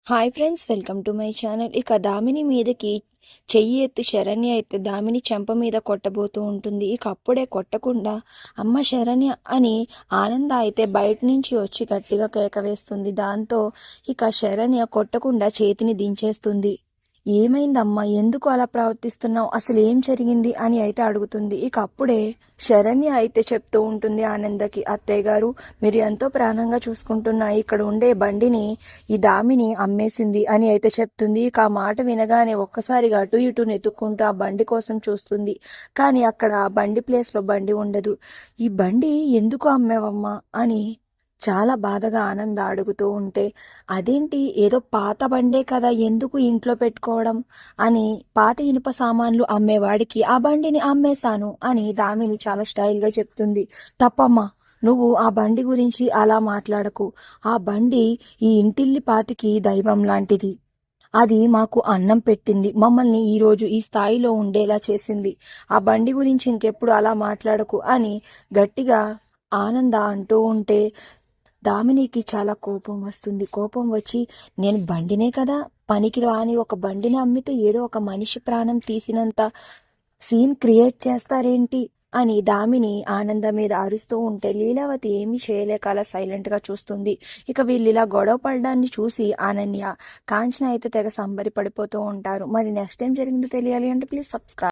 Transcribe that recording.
Hi friends, welcome to my channel. ఇక దామిని మీదకి చెయ్యి ఎత్తి శరణ్య అయితే దామిని చెంప మీద కొట్టబోతూ ఉంటుంది. ఇక అప్పుడే కొట్టకుండా అమ్మ శరణ్య అని ఆనంద అయితే బయట నుంచి వచ్చి గట్టిగా కేక వేస్తుంది. దాంతో ఇక శరణ్య కొట్టకుండా చేతిని దించేస్తుంది. ఏమైందమ్మా, ఎందుకు అలా ప్రవర్తిస్తున్నావు, అసలు ఏం జరిగింది అని అయితే అడుగుతుంది. ఇక అప్పుడే శరణ్య అయితే చెప్తూ ఉంటుంది ఆనందకి, అత్తయ్య గారు మీరు ఎంతో ప్రాణంగా చూసుకుంటున్న ఇక్కడ ఉండే బండిని ఈ దామిని అమ్మేసింది అని అయితే చెప్తుంది. ఇక ఆ మాట వినగానే ఒక్కసారిగా అటు ఇటు నెతుక్కుంటూ ఆ బండి కోసం చూస్తుంది. కానీ అక్కడ ఆ బండి ప్లేస్లో బండి ఉండదు. ఈ బండి ఎందుకు అమ్మేవమ్మా అని చాలా బాధగా ఆనంద అడుగుతూ ఉంటే, అదేంటి ఏదో పాత బండే కదా, ఎందుకు ఇంట్లో పెట్టుకోవడం అని పాత ఇనుప సామాన్లు అమ్మేవాడికి ఆ బండిని అమ్మేశాను అని దామిని చాలా స్టైల్గా చెప్తుంది. తప్పమ్మా, నువ్వు ఆ బండి గురించి అలా మాట్లాడకు. ఆ బండి ఈ ఇంటిల్లి పాతికి దైవం లాంటిది. అది మాకు అన్నం పెట్టింది, మమ్మల్ని ఈరోజు ఈ స్థాయిలో ఉండేలా చేసింది. ఆ బండి గురించి ఇంకెప్పుడు అలా మాట్లాడకు అని గట్టిగా ఆనంద అంటూ ఉంటే దామినికి చాలా కోపం వస్తుంది. కోపం వచ్చి, నేను బండినే కదా, పనికి రాని ఒక బండిని అమ్మితే ఏదో ఒక మనిషి ప్రాణం తీసినంత సీన్ క్రియేట్ చేస్తారేంటి అని దామిని ఆనంద మీద అరుస్తూ ఉంటే లీలావతి ఏమీ చేయలేక అలా సైలెంట్గా చూస్తుంది. ఇక వీళ్ళు ఇలా గొడవ పడడాన్ని చూసి అనన్య, కాంచన అయితే తెగ సంబరి పడిపోతూ ఉంటారు. మరి నెక్స్ట్ టైం జరిగిందో తెలియాలి అంటే ప్లీజ్ సబ్స్క్రైబ్.